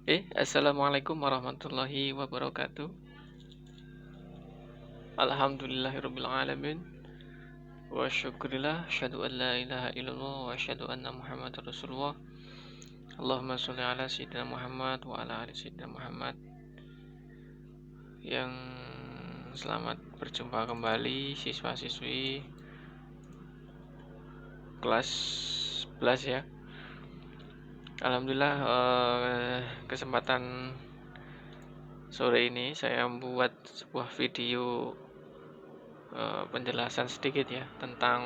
Assalamualaikum warahmatullahi wabarakatuh. Alhamdulillahirabbil alamin. Wa syukurillah, asyhadu an la ilaha illallah wa asyhadu anna Muhammadar Rasulullah. Allahumma sholli ala sayyidina Muhammad wa ala ali sayyidina Muhammad. Yang selamat berjumpa kembali siswa-siswi kelas 11 ya. Alhamdulillah kesempatan sore ini saya membuat sebuah video penjelasan sedikit ya tentang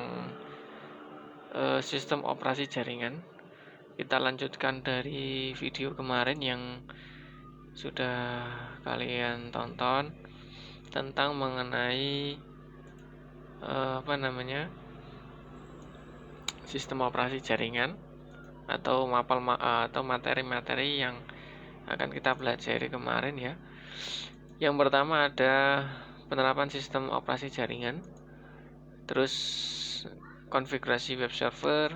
sistem operasi jaringan. Kita lanjutkan dari video kemarin yang sudah kalian tonton tentang mengenai sistem operasi jaringan atau materi-materi yang akan kita pelajari kemarin ya. Yang pertama ada penerapan sistem operasi jaringan, terus konfigurasi web server,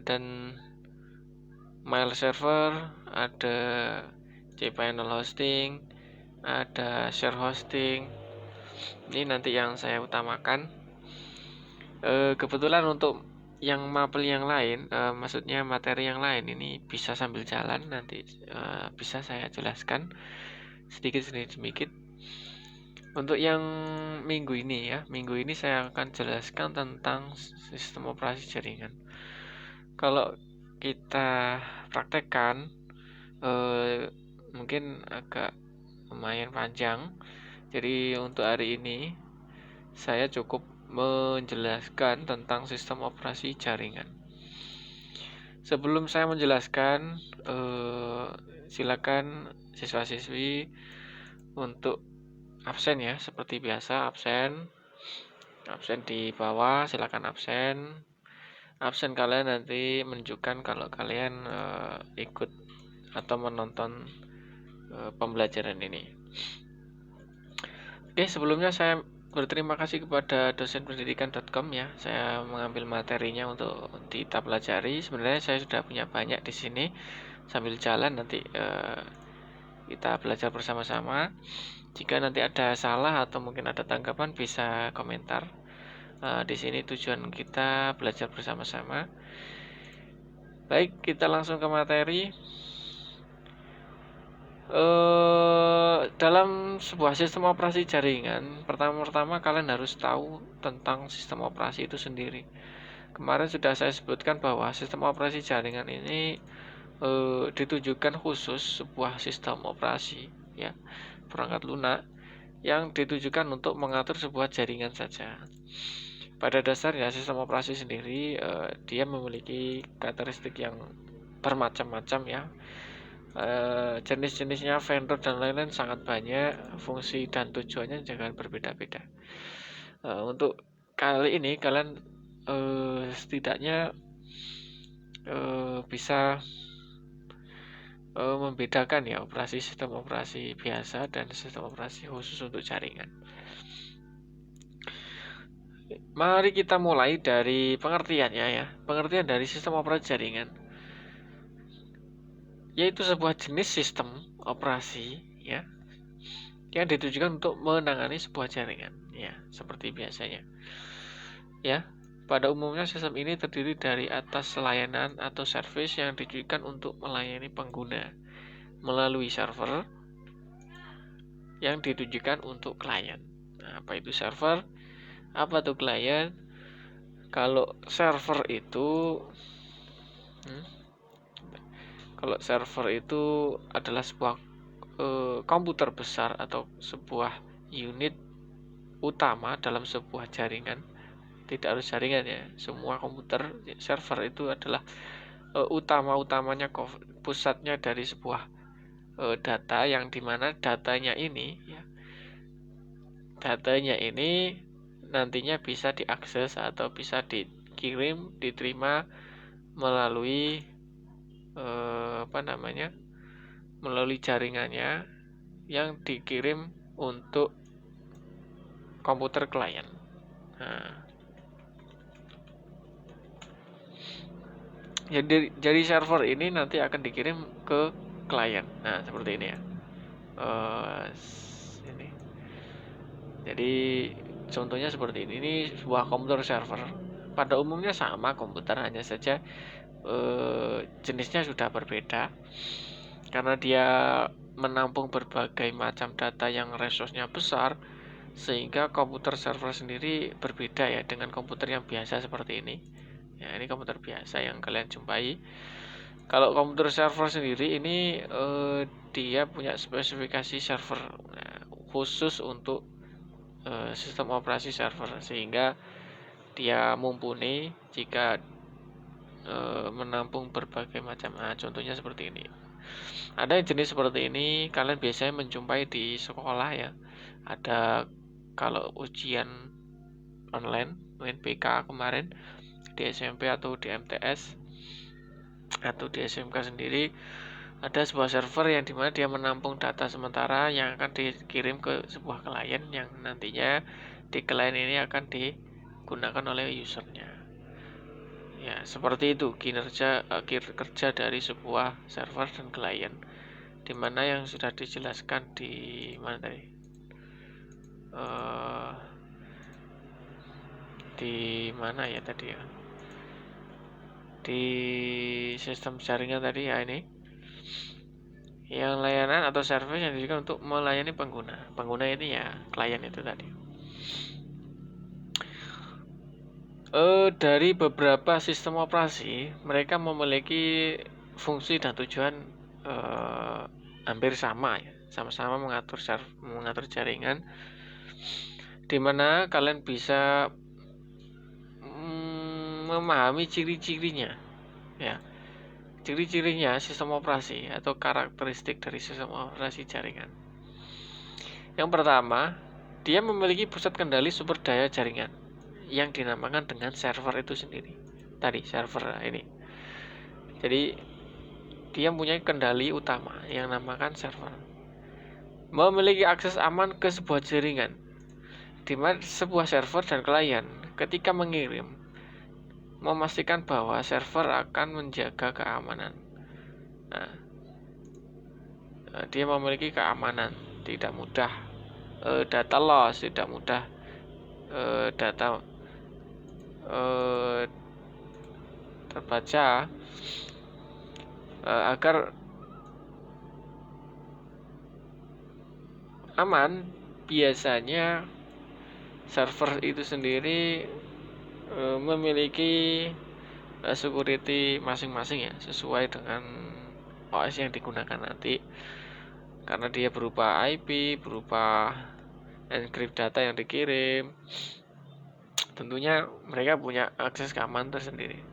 dan mail server, ada cPanel hosting, ada share hosting. Ini nanti yang saya utamakan. Kebetulan untuk yang mapel yang lain, maksudnya materi yang lain ini bisa sambil jalan, nanti bisa saya jelaskan sedikit demi sedikit. Untuk yang minggu ini saya akan jelaskan tentang sistem operasi jaringan. Kalau kita praktekkan mungkin agak lumayan panjang. Jadi untuk hari ini saya cukup menjelaskan tentang sistem operasi jaringan. Sebelum saya menjelaskan, silakan siswa-siswi untuk absen ya, seperti biasa absen di bawah, silakan absen. Absen kalian nanti menunjukkan kalau kalian ikut atau menonton pembelajaran ini. Oke, sebelumnya saya berterima kasih kepada dosenpendidikan.com ya. Saya mengambil materinya untuk kita pelajari. Sebenarnya saya sudah punya banyak di sini. Sambil jalan nanti kita belajar bersama-sama. Jika nanti ada salah atau mungkin ada tanggapan bisa komentar. Di sini tujuan kita belajar bersama-sama. Baik, kita langsung ke materi. Dalam sebuah sistem operasi jaringan, pertama-tama kalian harus tahu tentang sistem operasi itu sendiri. Kemarin sudah saya sebutkan bahwa sistem operasi jaringan ini ditujukan khusus sebuah sistem operasi ya, perangkat lunak yang ditujukan untuk mengatur sebuah jaringan saja. Pada dasarnya sistem operasi sendiri dia memiliki karakteristik yang bermacam-macam ya. Jenis-jenisnya, vendor dan lain-lain sangat banyak, fungsi dan tujuannya jangan berbeda-beda. Untuk kali ini kalian setidaknya bisa membedakan ya sistem operasi biasa dan sistem operasi khusus untuk jaringan. Mari kita mulai dari pengertiannya ya. Pengertian dari sistem operasi jaringan yaitu sebuah jenis sistem operasi ya yang ditujukan untuk menangani sebuah jaringan ya, seperti biasanya ya. Pada umumnya sistem ini terdiri dari atas layanan atau service yang ditujukan untuk melayani pengguna melalui server yang ditujukan untuk klien. Nah, apa itu server? Apa itu klien? Kalau server itu adalah sebuah komputer besar atau sebuah unit utama dalam sebuah jaringan. Tidak harus jaringan ya, semua komputer server itu adalah utamanya pusatnya dari sebuah data yang dimana datanya ini nantinya bisa diakses atau bisa dikirim, diterima melalui melalui jaringannya yang dikirim untuk komputer klien. Nah, jadi server ini nanti akan dikirim ke klien. Nah, seperti ini ya. Ini. Jadi contohnya seperti ini. Ini sebuah komputer server. Pada umumnya sama komputer, hanya saja jenisnya sudah berbeda karena dia menampung berbagai macam data yang resource-nya besar, sehingga komputer server sendiri berbeda ya dengan komputer yang biasa seperti ini. Ya, ini komputer biasa yang kalian jumpai. Kalau komputer server sendiri ini dia punya spesifikasi server khusus untuk sistem operasi server, sehingga dia mumpuni jika menampung berbagai macam. Contohnya seperti ini. Ada yang jenis seperti ini kalian biasanya menjumpai di sekolah ya. Ada kalau ujian online UNBK kemarin di SMP atau di MTS atau di SMK sendiri, ada sebuah server yang dimana dia menampung data sementara yang akan dikirim ke sebuah klien, yang nantinya di klien ini akan digunakan oleh usernya. Ya, seperti itu kerja dari sebuah server dan klien, dimana yang sudah dijelaskan di mana tadi, di mana ya tadi ya, di sistem jaringan tadi ya. Ini yang layanan atau service yang diberikan untuk melayani pengguna ini ya klien itu tadi. Dari beberapa sistem operasi, mereka memiliki fungsi dan tujuan hampir sama ya, sama-sama mengatur jaringan, di mana kalian bisa memahami ciri-cirinya ya. Ciri-cirinya sistem operasi atau karakteristik dari sistem operasi jaringan. Yang pertama, dia memiliki pusat kendali sumber daya jaringan yang dinamakan dengan server itu sendiri. Tadi server ini. Jadi dia mempunyai kendali utama yang dinamakan server. Memiliki akses aman ke sebuah jaringan, di mana sebuah server dan klien ketika mengirim memastikan bahwa server akan menjaga keamanan. Nah, dia memiliki keamanan, tidak mudah data loss, tidak mudah data terbaca, agar aman. Biasanya server itu sendiri memiliki security masing-masing ya, sesuai dengan OS yang digunakan nanti, karena dia berupa IP, berupa encrypt data yang dikirim. Tentunya mereka punya akses keamanan tersendiri.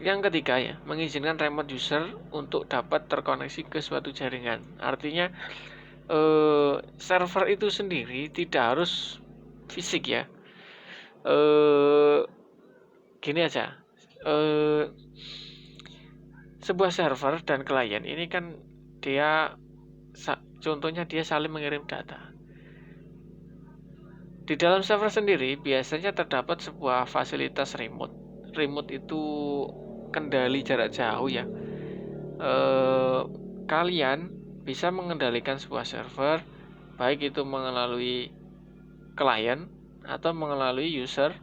Yang ketiga ya, mengizinkan remote user untuk dapat terkoneksi ke suatu jaringan. Artinya server itu sendiri tidak harus fisik ya. Gini aja, sebuah server dan klien ini kan dia contohnya dia saling mengirim data. Di dalam server sendiri biasanya terdapat sebuah fasilitas remote. Remote itu kendali jarak jauh ya. Kalian bisa mengendalikan sebuah server, baik itu melalui klien atau melalui user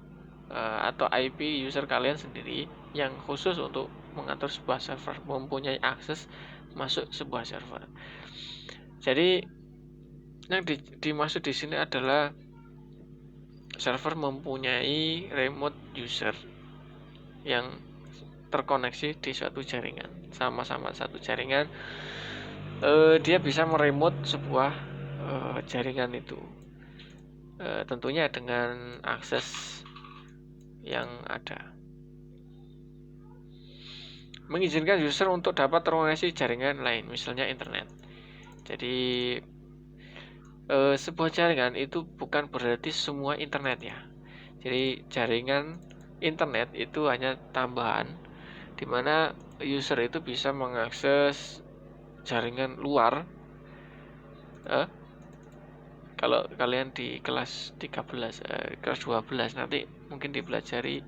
atau IP user kalian sendiri yang khusus untuk mengatur sebuah server, mempunyai akses masuk sebuah server. Jadi yang dimaksud di sini adalah server mempunyai remote user yang terkoneksi di suatu jaringan, sama-sama satu jaringan. Dia bisa meremote sebuah jaringan itu, tentunya dengan akses yang ada. Mengizinkan user untuk dapat terkoneksi jaringan lain, misalnya internet. Jadi sebuah jaringan itu bukan berarti semua internet ya. Jadi jaringan internet itu hanya tambahan, di mana user itu bisa mengakses jaringan luar. Kalau kalian di kelas 13, kelas 12 nanti mungkin dipelajari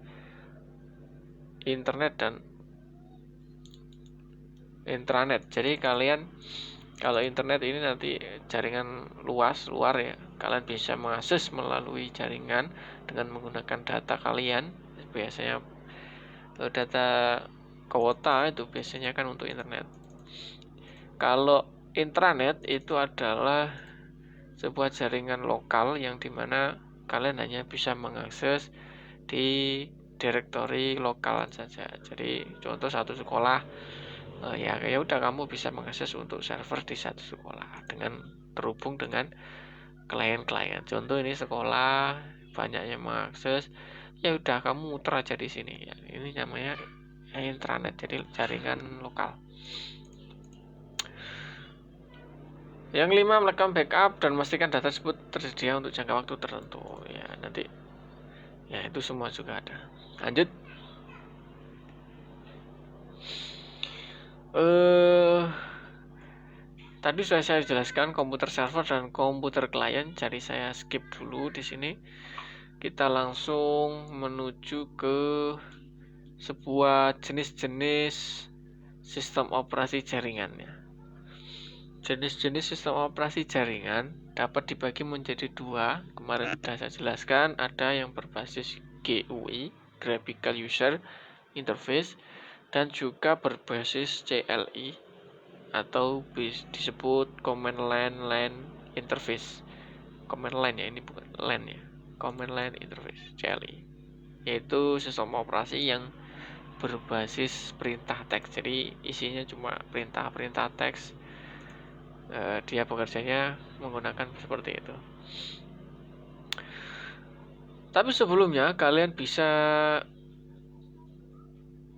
internet dan intranet. Jadi kalian kalau internet ini nanti jaringan luar ya, kalian bisa mengakses melalui jaringan dengan menggunakan data kalian. Biasanya data kuota itu biasanya kan untuk internet. Kalau intranet itu adalah sebuah jaringan lokal yang dimana kalian hanya bisa mengakses di direktori lokal saja. Jadi contoh satu sekolah, ya udah kamu bisa mengakses untuk server di satu sekolah dengan terhubung dengan klien-klien. Contoh ini sekolah banyak yang mengakses, ya udah kamu muter aja di sini. Ya, ini namanya intranet, jadi jaringan lokal. Yang kelima, melakukan backup dan memastikan data tersebut tersedia untuk jangka waktu tertentu. Ya, nanti ya itu semua juga ada. Lanjut. Tadi sudah saya jelaskan komputer server dan komputer klien, jadi saya skip dulu di sini. Kita langsung menuju ke sebuah jenis-jenis sistem operasi jaringannya. Jenis-jenis sistem operasi jaringan dapat dibagi menjadi dua. Kemarin sudah saya jelaskan, ada yang berbasis GUI, Graphical User Interface, dan juga berbasis CLI atau disebut Command Line Interface. Command Line ya, ini bukan LAN ya. Command Line Interface, CLI. Yaitu sistem operasi yang berbasis perintah teks. Jadi isinya cuma perintah-perintah teks. Dia bekerjanya menggunakan seperti itu. Tapi sebelumnya kalian bisa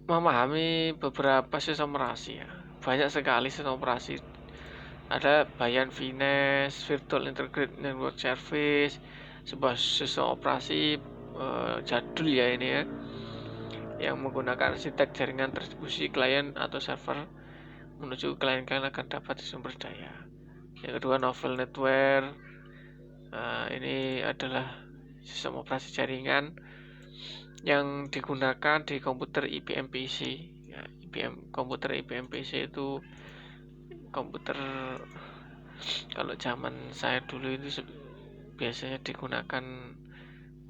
memahami beberapa sistem operasi ya. Banyak sekali sistem operasi. Ada Bayan VNS, Virtual Integrated Network Service, sebuah sistem operasi jadul ya ini ya, yang menggunakan arsitek jaringan distribusi klien atau server menuju klien-klien akan dapat sumber daya. Yang kedua, Novel Network. Ini adalah sistem operasi jaringan yang digunakan di komputer IBM PC. Ya, komputer IBM PC itu komputer kalau zaman saya dulu itu biasanya digunakan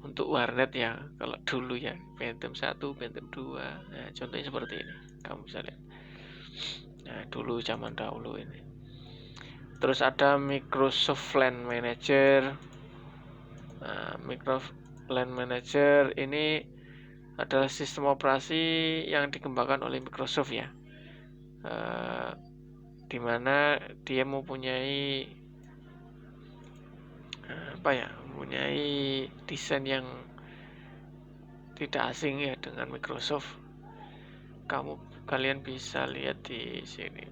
untuk warnet ya. Kalau dulu ya, Pentium 1, Pentium 2. Nah, contohnya seperti ini. Kamu bisa lihat. Nah, dulu zaman dahulu ini. Terus ada Microsoft LAN Manager. Nah, Microsoft LAN Manager ini adalah sistem operasi yang dikembangkan oleh Microsoft ya, dimana dia mempunyai mempunyai desain yang tidak asing ya dengan Microsoft. Kalian bisa lihat di sini,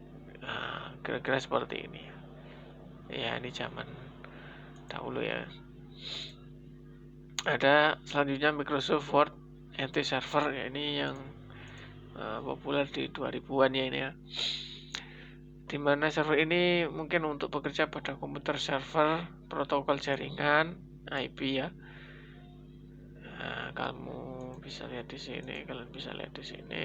kira-kira seperti ini ya. Ini zaman dahulu ya. Ada selanjutnya Microsoft Word NT Server ya, ini yang populer di 2000-an ya ini ya. Dimana server ini mungkin untuk bekerja pada komputer server, protokol jaringan, IP ya. Nah, kamu bisa lihat di sini, kalian bisa lihat di sini.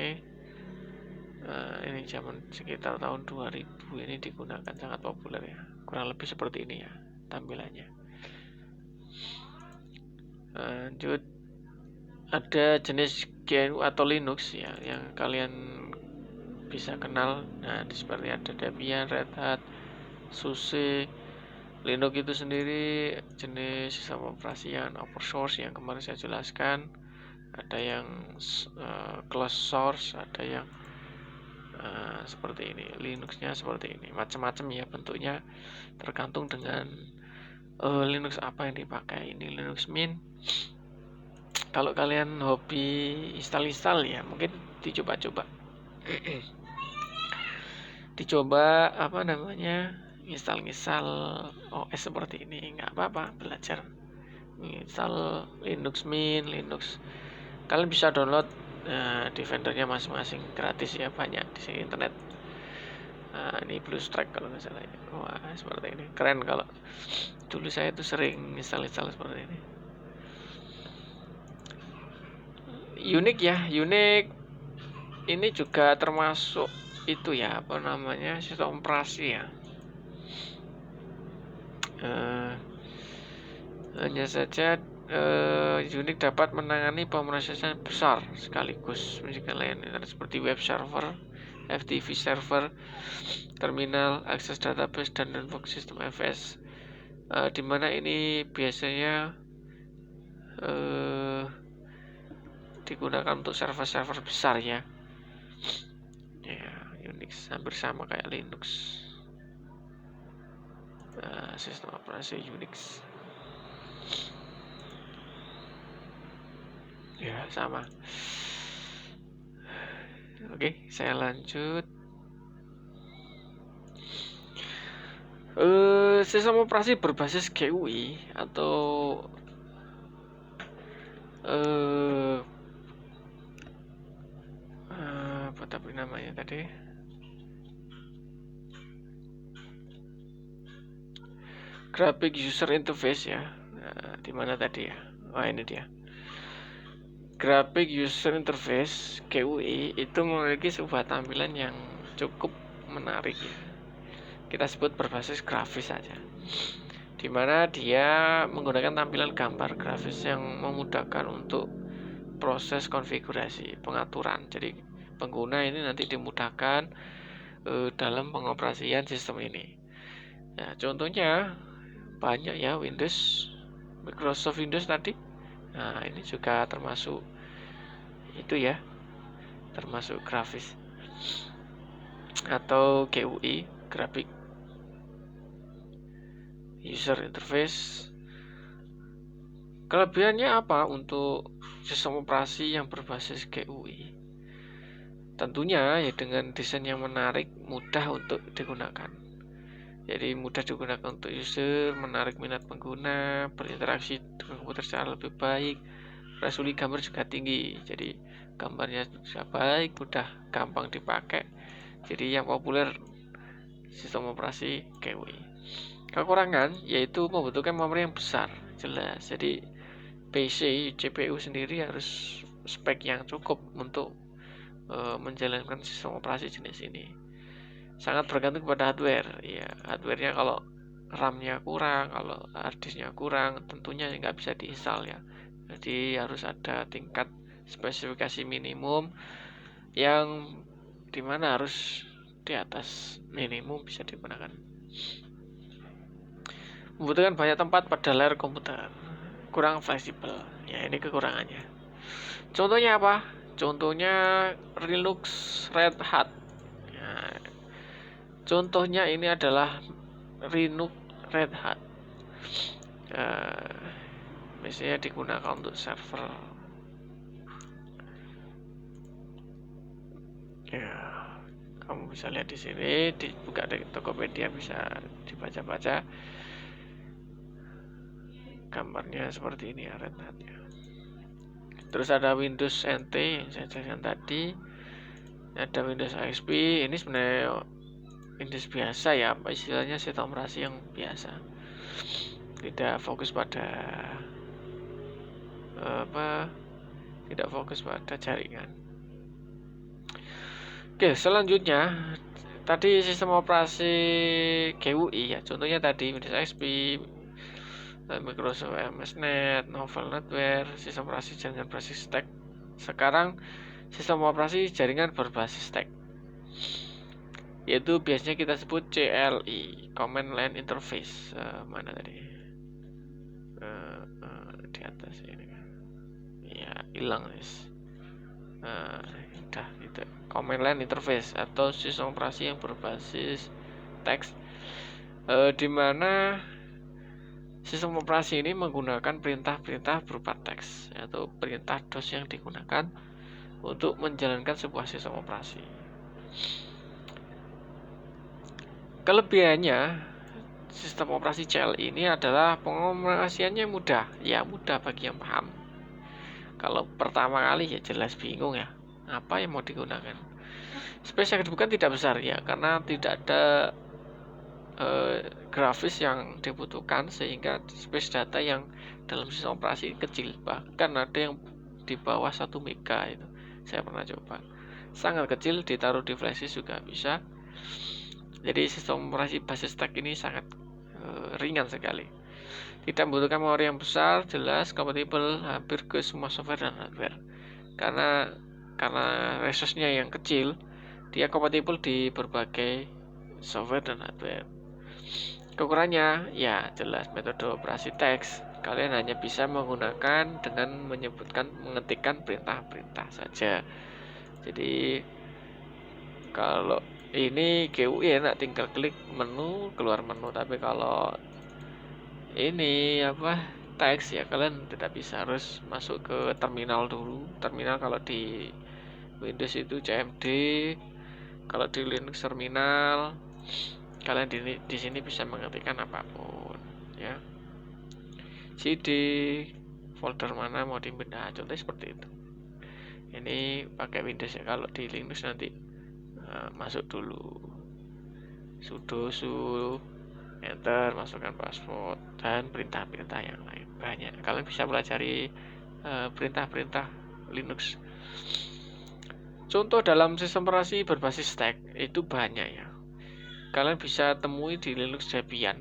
Ini zaman sekitar tahun 2000 ini digunakan, sangat populer ya. Kurang lebih seperti ini ya tampilannya. Lanjut, ada jenis GNU atau Linux ya yang kalian bisa kenal. Nah, seperti ada Debian, Red Hat, SUSE. Linux itu sendiri jenis sistem operasi yang open source yang kemarin saya jelaskan. Ada yang closed source, ada yang seperti ini. Linuxnya seperti ini, macam-macam ya bentuknya, tergantung dengan Linux apa yang dipakai. Ini Linux Mint. Kalau kalian hobi install ya, mungkin dicoba-coba. Dicoba install OS seperti ini, nggak apa-apa, belajar install Linux Mint, Linux. Kalian bisa download di vendornya masing-masing, gratis ya, banyak di sini internet. Ini BlueStack kalau nggak salah ya. Wah, seperti ini keren. Kalau dulu saya itu sering install seperti ini. Unix ya, Unix ini juga termasuk itu ya, apa namanya, sistem operasi ya. Hanya saja Unix dapat menangani pemrosesan besar sekaligus menjaga layanan internet seperti web server, FTP server, terminal, akses database, dan network system FS. Di mana ini biasanya digunakan untuk server-server besar ya. Ya, Unix hampir sama kayak Linux. Sistem operasi Unix. Ya, sama. Oke, saya lanjut. Sistem operasi berbasis GUI atau apa tapi namanya tadi? Graphic User Interface ya. Di mana tadi ya? Ini dia. Graphic User Interface (GUI) itu memiliki sebuah tampilan yang cukup menarik ya. Kita sebut berbasis grafis saja. Di mana dia menggunakan tampilan gambar grafis yang memudahkan untuk proses konfigurasi, pengaturan. Jadi pengguna ini nanti dimudahkan dalam pengoperasian sistem ini. Ya, contohnya banyak ya, Windows, Microsoft Windows tadi. Nah, ini juga termasuk itu ya, termasuk grafis atau GUI, Graphic User Interface. Kelebihannya apa untuk sistem operasi yang berbasis GUI? Tentunya ya dengan desain yang menarik, mudah untuk digunakan. Jadi mudah digunakan untuk user, menarik minat pengguna, berinteraksi dengan komputer secara lebih baik, resolusi gambar juga tinggi. Jadi gambarnya juga baik, mudah, gampang dipakai. Jadi yang populer sistem operasi GUI. Kekurangan yaitu membutuhkan memori yang besar, jelas. Jadi PC, CPU sendiri harus spek yang cukup untuk menjalankan sistem operasi jenis ini. Sangat bergantung pada hardware. Ya, hardwarenya kalau RAM-nya kurang, kalau harddisknya kurang, tentunya nggak bisa diinstal ya. Jadi harus ada tingkat spesifikasi minimum yang dimana harus di atas minimum bisa digunakan. Membutuhkan banyak tempat pada layar komputer, kurang fleksibel. Ya, ini kekurangannya. Contohnya apa? Contohnya Linux Red Hat. Nah, contohnya ini adalah Linux Red Hat. Biasanya digunakan untuk server. Ya, kamu bisa lihat di sini, dibuka dari Tokopedia, bisa dibaca-baca. Gambarnya seperti ini ya, Red Hat ya. Terus ada Windows NT yang saya jelaskan tadi. Ada Windows XP. Ini sebenarnya Windows biasa ya, istilahnya sistem operasi yang biasa. Tidak fokus pada tidak fokus pada jaringan. Oke, selanjutnya tadi sistem operasi GUI ya. Contohnya tadi Windows XP, Microsoft MS-NET, Novel Netware, sistem operasi jaringan berbasis stack. Sekarang sistem operasi jaringan berbasis stack, yaitu biasanya kita sebut CLI, Command Line Interface. Mana tadi? Di atas ini kan. Ya, hilang guys. Udah gitu. Command Line Interface atau sistem operasi yang berbasis teks, di mana sistem operasi ini menggunakan perintah-perintah berupa teks atau perintah DOS yang digunakan untuk menjalankan sebuah sistem operasi. Kelebihannya sistem operasi CLI ini adalah pengoperasiannya mudah, ya mudah bagi yang paham. Kalau pertama kali ya jelas bingung ya, apa yang mau digunakan. Space yang dibutuhkan tidak besar ya, karena tidak ada grafis yang dibutuhkan, sehingga space data yang dalam sistem operasi kecil, bahkan ada yang di bawah 1 mega itu saya pernah coba. sangat kecil, ditaruh di flash disk juga bisa. Jadi sistem operasi basis stack ini sangat ringan sekali. Tidak membutuhkan memori yang besar, jelas kompatibel hampir ke semua software dan hardware. Karena resource-nya yang kecil, dia kompatibel di berbagai software dan hardware. Kekurangannya, ya jelas metode operasi teks. Kalian hanya bisa menggunakan dengan mengetikkan perintah-perintah saja. Jadi kalau ini GUI enak, tinggal klik menu, keluar menu. Tapi kalau ini teks, ya kalian tidak bisa, harus masuk ke terminal dulu. Terminal kalau di Windows itu CMD, kalau di Linux terminal. Kalian di sini bisa mengetikkan apapun, ya. CD folder mana mau dipindah, contohnya seperti itu. Ini pakai Windows ya. Kalau di Linux nanti masuk dulu sudo enter, masukkan password dan perintah-perintah yang lain. Banyak, kalian bisa pelajari perintah-perintah Linux. Contoh dalam sistem operasi berbasis stack itu banyak ya. Kalian bisa temui di Linux Debian.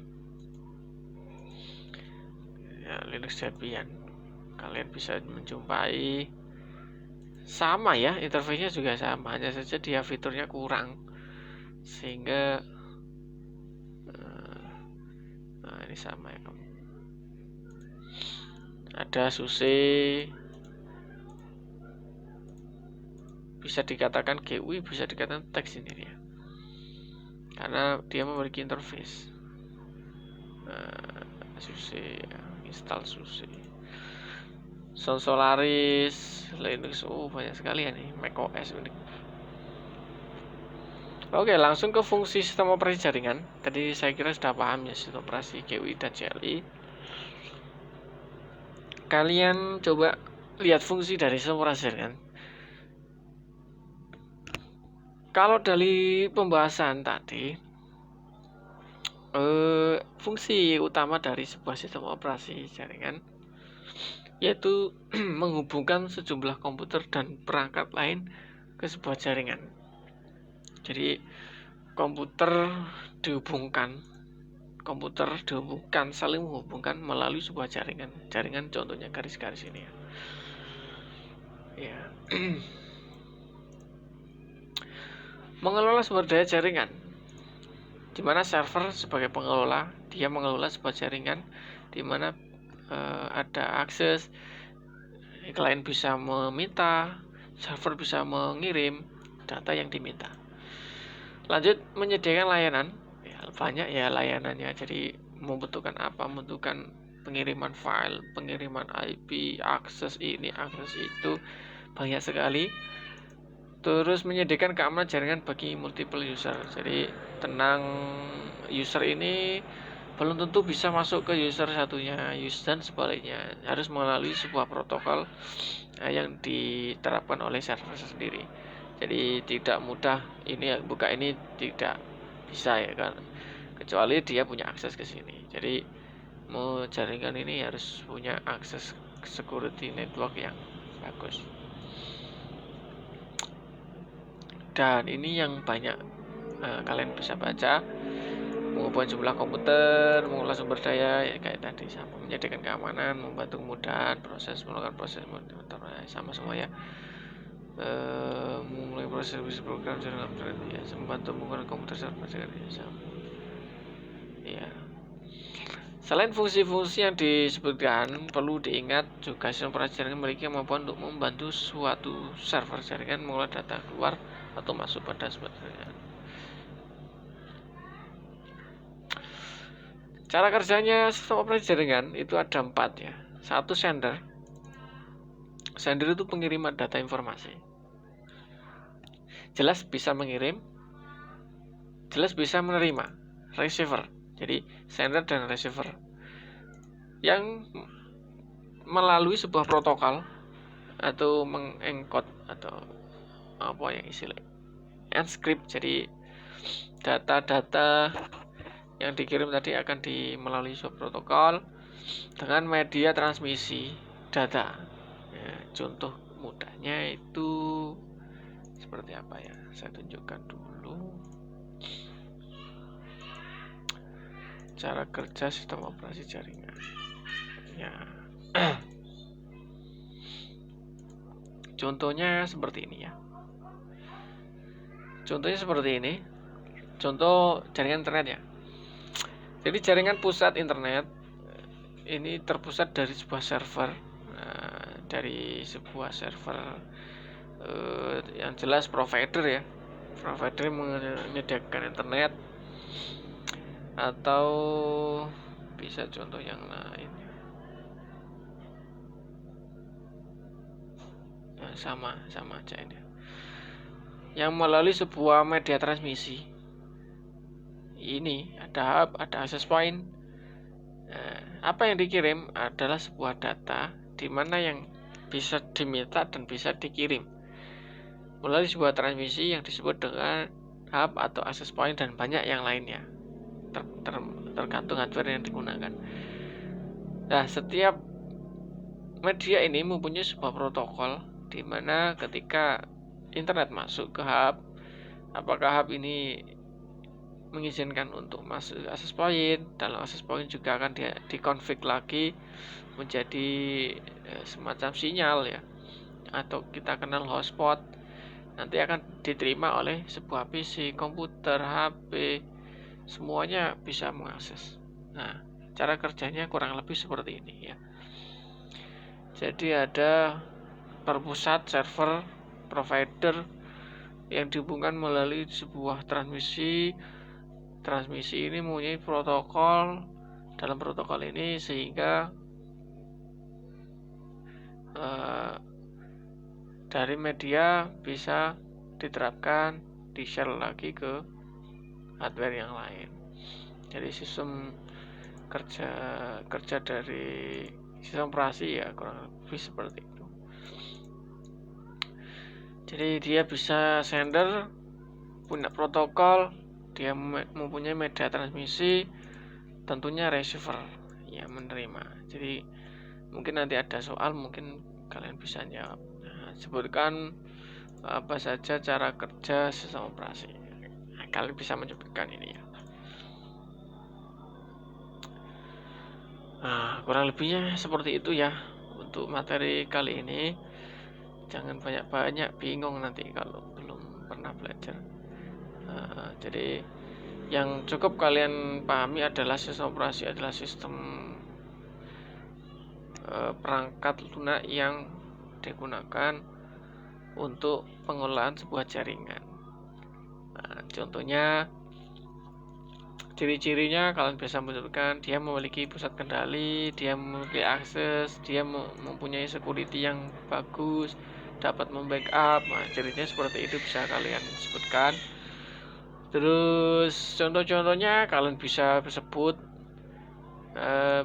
Ya, Linux Debian. Kalian bisa menjumpai sama ya, interface-nya juga sama, hanya saja dia fiturnya kurang. Sehingga ini sama ya kamu. Ada SUSE, bisa dikatakan GUI, bisa dikatakan teks ini ya. Karena dia memiliki interface. SUSE, install SUSE. Sun Solaris, Linux, banyak sekali ya nih, macOS ini. Oke, langsung ke fungsi sistem operasi jaringan. Tadi saya kira sudah paham ya sistem operasi GUI dan CLI. Kalian coba lihat fungsi dari sistem operasi jaringan. Kalau dari pembahasan tadi, fungsi utama dari sebuah sistem operasi jaringan yaitu menghubungkan sejumlah komputer dan perangkat lain ke sebuah jaringan. Jadi komputer dihubungkan, saling menghubungkan melalui sebuah jaringan. Jaringan contohnya garis-garis ini ya. Mengelola sumber daya jaringan, di mana server sebagai pengelola, dia mengelola sebuah jaringan di mana ada akses, klien bisa meminta, server bisa mengirim data yang diminta. Lanjut, menyediakan layanan, banyak ya layanannya. Jadi membutuhkan apa? Membutuhkan pengiriman file, pengiriman IP, akses ini, akses itu, banyak sekali. Terus menyediakan keamanan jaringan bagi multiple user. Jadi tenang, user ini belum tentu bisa masuk ke user satunya, dan sebaliknya, harus melalui sebuah protokol yang diterapkan oleh server sendiri. Jadi tidak mudah ini buka ini, tidak bisa ya kan, kecuali dia punya akses ke sini. Jadi mau jaringan ini harus punya akses security network yang bagus. Dan ini yang banyak kalian bisa baca, mengumpulkan jumlah komputer, mengolah sumber daya, ya kayak tadi, sama menyediakan keamanan, membantu kemudahan melakukan proses sama semua ya. Memulai proses program jaringan ya, membantu menggunakan komputer server ya, sama. Ya. Selain fungsi-fungsi yang disebutkan, perlu diingat juga sistem operasi jaringan memiliki kemampuan untuk membantu suatu server jaringan mengolah data keluar atau masuk pada sebuah jaringan. Cara kerjanya sistem operasi jaringan itu ada 4 ya. 1, sender. Sender itu pengiriman data informasi. Jelas bisa mengirim, jelas bisa menerima. Receiver. Jadi sender dan receiver yang melalui sebuah protokol atau mengencode atau apa yang istilah encrypt. Jadi data-data yang dikirim tadi akan melalui sebuah protokol dengan media transmisi data ya, contoh mudahnya itu seperti apa ya, saya tunjukkan dulu cara kerja sistem operasi jaringan ya. Contohnya seperti ini ya. Contohnya seperti ini. Contoh jaringan internet ya. Jadi jaringan pusat internet ini terpusat dari sebuah server. Dari sebuah server yang jelas provider ya. Provider menyediakan internet, atau bisa contoh yang lain. Sama aja ini. Yang melalui sebuah media transmisi. Ini ada hub, ada access point. Apa yang dikirim adalah sebuah data di mana yang bisa diminta dan bisa dikirim melalui sebuah transmisi yang disebut dengan hub atau access point, dan banyak yang lainnya tergantung hardware yang digunakan. Nah, setiap media ini mempunyai sebuah protokol di mana ketika internet masuk ke hub, apakah hub ini mengizinkan untuk masuk access point. Dalam access point juga akan dikonfig lagi menjadi semacam sinyal ya, atau kita kenal hotspot. Nanti akan diterima oleh sebuah PC, komputer, HP, semuanya bisa mengakses. Nah, cara kerjanya kurang lebih seperti ini ya. Jadi ada perpusat server provider yang dihubungkan melalui sebuah transmisi. Transmisi ini mempunyai protokol. Dalam protokol ini sehingga dari media bisa diterapkan, di-share lagi ke hardware yang lain. Jadi sistem kerja dari sistem operasi ya kurang lebih seperti itu. Jadi dia bisa sender, punya protokol, dia mempunyai media transmisi, tentunya receiver ya menerima. Jadi mungkin nanti ada soal, mungkin kalian bisa jawab. Sebutkan apa saja cara kerja sistem operasi. Kalian bisa menyebutkan ini ya. Nah, kurang lebihnya seperti itu ya untuk materi kali ini. Jangan banyak-banyak bingung nanti kalau belum pernah belajar. Jadi yang cukup kalian pahami adalah sistem operasi adalah sistem perangkat lunak yang digunakan untuk pengelolaan sebuah jaringan. Nah, contohnya ciri-cirinya kalian bisa menyebutkan dia memiliki pusat kendali, dia memiliki akses, dia mempunyai security yang bagus, dapat membackup. Nah, cirinya seperti itu bisa kalian sebutkan. Terus contoh-contohnya kalian bisa sebut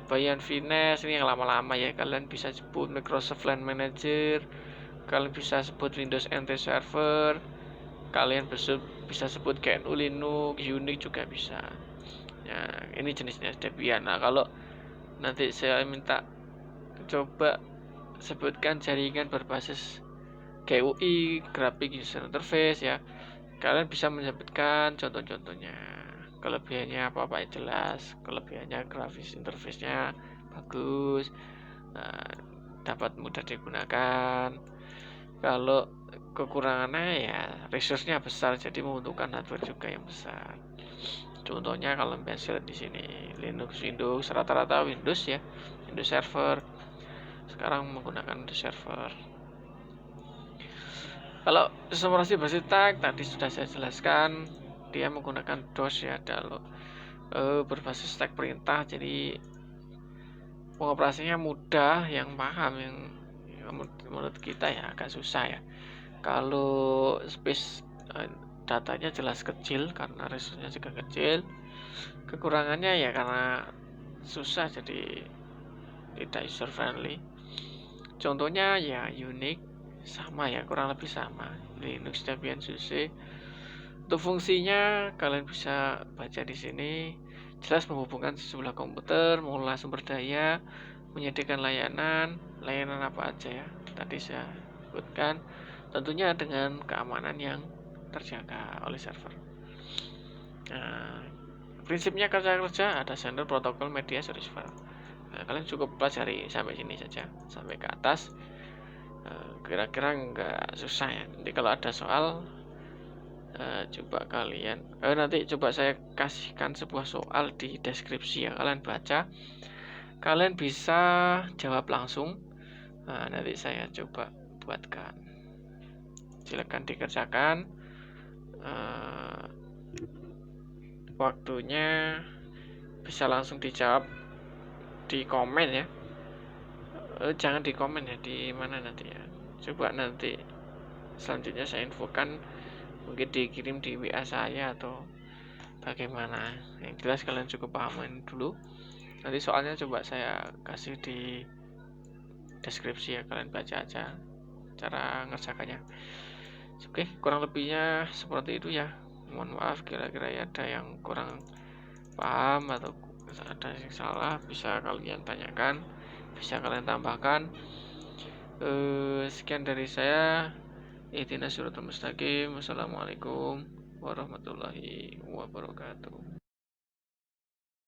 Bayan Vines, ini yang lama-lama ya, kalian bisa sebut Microsoft LAN Manager, kalian bisa sebut Windows NT Server, kalian bisa sebut GNU Linux, Unix juga bisa ya. Ini jenis-jenis Debian. Nah, kalau nanti saya minta coba sebutkan jaringan berbasis GUI, Graphic User Interface ya, kalian bisa menyebutkan contoh-contohnya. Kelebihannya apa yang jelas, kelebihannya grafis interface-nya bagus, dapat mudah digunakan. Kalau kekurangannya ya resource-nya besar, jadi membutuhkan hardware juga yang besar. Contohnya kalau bisa di sini Linux, Windows, rata-rata Windows ya, Windows Server. Sekarang menggunakan Windows Server. Kalau sistem operasi berbasis TAC tadi sudah saya jelaskan, dia menggunakan DOS ya, kalau berbasis TAC perintah, jadi pengoperasinya mudah, yang paham yang menurut kita ya agak susah ya. Kalau space datanya jelas kecil karena resource-nya juga kecil. Kekurangannya ya karena susah, jadi tidak user friendly. Contohnya ya Unix sama ya, kurang lebih sama. Linux, Debian, SUSE. Untuk fungsinya kalian bisa baca di sini. Jelas menghubungkan sejumlah komputer, mengolah sumber daya, menyediakan layanan apa aja ya. Tadi saya sebutkan. tentunya dengan keamanan yang terjaga oleh server. Nah, prinsipnya kerja ada sender, protokol, media, receiver. Nah, kalian cukup pelajari sampai sini saja, sampai ke atas. Kira-kira nggak susah ya. Nanti kalau ada soal, coba kalian nanti coba saya kasihkan sebuah soal di deskripsi ya, kalian baca, kalian bisa jawab langsung. Nah, nanti saya coba buatkan, silakan dikerjakan. Waktunya bisa langsung dijawab di komen ya. Jangan di komen ya, di mana nanti ya, coba nanti selanjutnya saya infokan, mungkin dikirim di WA saya atau bagaimana. Yang jelas kalian cukup pahamin dulu, nanti soalnya coba saya kasih di deskripsi ya, kalian baca aja cara ngerjakannya. Oke, kurang lebihnya seperti itu ya. Mohon maaf kira-kira ya ada yang kurang paham atau ada yang salah, bisa kalian tanyakan, bisa kalian tambahkan. Sekian dari saya. Ihdinas siratal mustaqim. Wassalamualaikum warahmatullahi wabarakatuh.